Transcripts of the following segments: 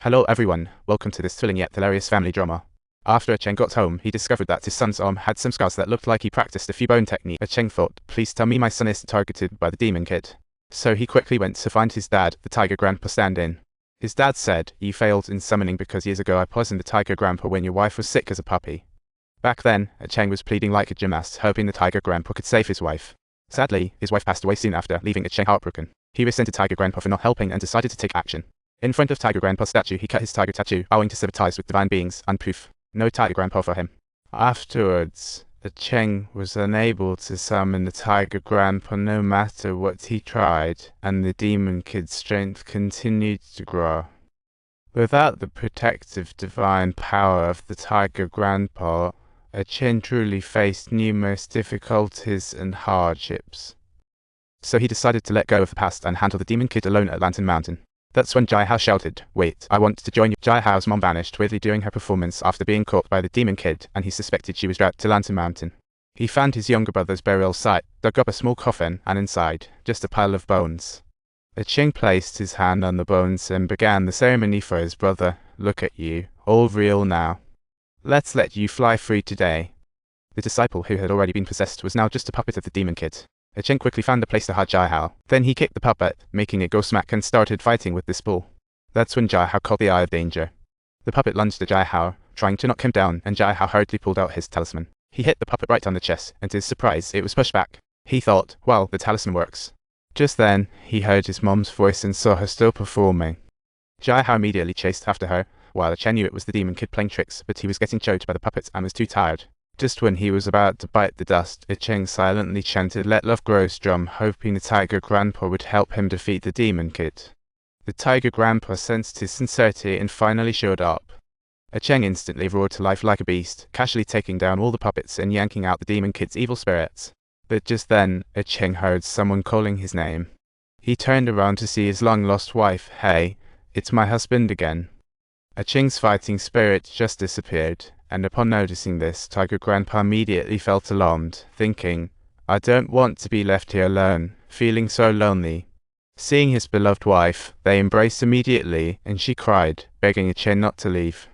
Hello everyone, welcome to this thrilling yet hilarious family drama. After Cheng got home, he discovered that his son's arm had some scars that looked like he practiced a few bone technique. Cheng thought, please tell me my son isn't targeted by the demon kid. So he quickly went to find his dad, the tiger grandpa stand-in. His dad said, you failed in summoning because years ago I poisoned the tiger grandpa when your wife was sick as a puppy. Back then, Cheng was pleading like a gymnast, hoping the tiger grandpa could save his wife. Sadly, his wife passed away soon after, leaving Cheng heartbroken. He resented Tiger Grandpa for not helping and decided to take action. In front of Tiger Grandpa's statue, he cut his tiger tattoo, vowing to sever ties with divine beings, and proof. No Tiger Grandpa for him. Afterwards, Cheng was unable to summon the Tiger Grandpa no matter what he tried, and the demon kid's strength continued to grow. Without the protective divine power of the Tiger Grandpa, Cheng truly faced numerous difficulties and hardships. So he decided to let go of the past and handle the demon kid alone at Lantern Mountain. That's when Jai Hao shouted, wait, I want to join you. Jai Hao's mom vanished quickly during her performance after being caught by the demon kid, and he suspected she was dragged to Lantern Mountain. He found his younger brother's burial site, dug up a small coffin, and inside, just a pile of bones. Cheng placed his hand on the bones and began the ceremony for his brother. Look at you, all real now. Let's let you fly free today. The disciple who had already been possessed was now just a puppet of the demon kid. Cheng quickly found a place to hide Jai Hao. Then he kicked the puppet, making it go smack, and started fighting with this bull. That's when Jai Hao caught the eye of danger. The puppet lunged at Jai Hao, trying to knock him down, and Jai Hao hurriedly pulled out his talisman. He hit the puppet right on the chest, and to his surprise, it was pushed back. He thought, well, the talisman works. Just then, he heard his mom's voice and saw her still performing. Jai Hao immediately chased after her, while Cheng knew it was the demon kid playing tricks, but he was getting choked by the puppet and was too tired. Just when he was about to bite the dust, Cheng silently chanted, let love grow strong, hoping the Tiger Grandpa would help him defeat the demon kid. The Tiger Grandpa sensed his sincerity and finally showed up. Cheng instantly roared to life like a beast, casually taking down all the puppets and yanking out the demon kid's evil spirits. But just then, Cheng heard someone calling his name. He turned around to see his long-lost wife. Hey, it's my husband again. Cheng's fighting spirit just disappeared. And upon noticing this, Tiger Grandpa immediately felt alarmed, thinking, I don't want to be left here alone, feeling so lonely. Seeing his beloved wife, they embraced immediately, and she cried, begging Cheng not to leave.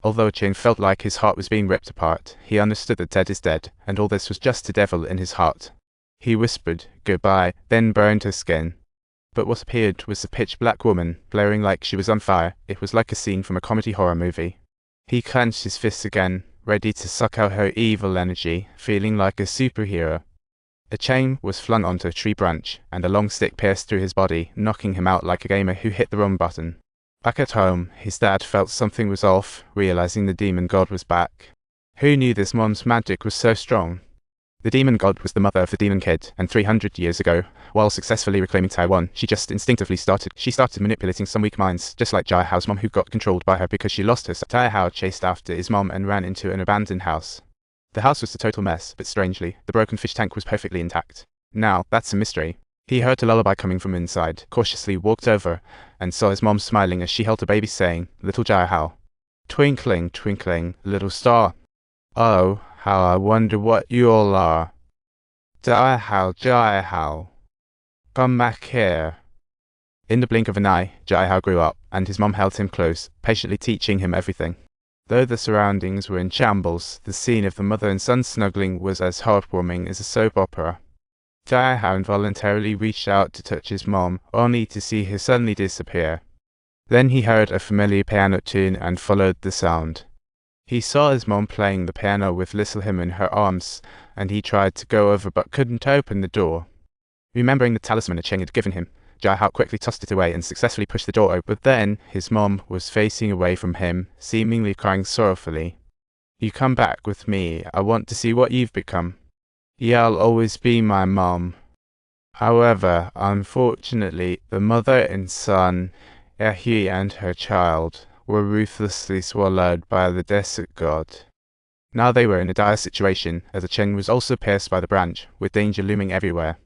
Although Cheng felt like his heart was being ripped apart, he understood that dead is dead, and all this was just the devil in his heart. He whispered, goodbye, then burned her skin. But what appeared was a pitch-black woman, glaring like she was on fire. It was like a scene from a comedy horror movie. He clenched his fists again, ready to suck out her evil energy, feeling like a superhero. Cheng was flung onto a tree branch, and a long stick pierced through his body, knocking him out like a gamer who hit the wrong button. Back at home, his dad felt something was off, realizing the demon god was back. Who knew this mom's magic was so strong? The demon god was the mother of the demon kid, and 300 years ago, while successfully reclaiming Taiwan, she just instinctively started manipulating some weak minds, just like Jai Hao's mom, who got controlled by her because she lost her son. Jai Hao chased after his mom and ran into an abandoned house. The house was a total mess, but strangely, the broken fish tank was perfectly intact. Now, that's a mystery. He heard a lullaby coming from inside, cautiously walked over, and saw his mom smiling as she held a baby, saying, little Jai Hao, twinkling, twinkling, little star. Oh, how I wonder what you all are. Jai Hao, come back here. In the blink of an eye, Jai Hao grew up, and his mom held him close, patiently teaching him everything. Though the surroundings were in shambles, the scene of the mother and son snuggling was as heartwarming as a soap opera. Jai Hao involuntarily reached out to touch his mom, only to see her suddenly disappear. Then he heard a familiar piano tune and followed the sound. He saw his mom playing the piano with little him in her arms, and he tried to go over but couldn't open the door. Remembering the talisman Cheng had given him, Jai Hao quickly tossed it away and successfully pushed the door open. But then, his mom was facing away from him, seemingly crying sorrowfully. You come back with me, I want to see what you've become. You'll always be my mom. However, unfortunately, the mother and son, He and her child, were ruthlessly swallowed by the desert god. Now they were in a dire situation, as Cheng was also pierced by the branch, with danger looming everywhere.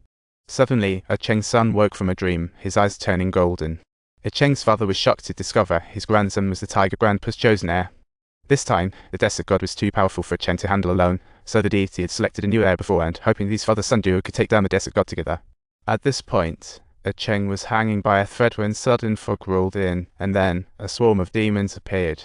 Suddenly, Cheng's son woke from a dream, his eyes turning golden. Cheng's father was shocked to discover his grandson was the Tiger Grandpa's chosen heir. This time, the desert god was too powerful for Cheng to handle alone, so the deity had selected a new heir beforehand, hoping his father-son duo could take down the desert god together. At this point, Cheng was hanging by a thread when sudden fog rolled in, and then a swarm of demons appeared.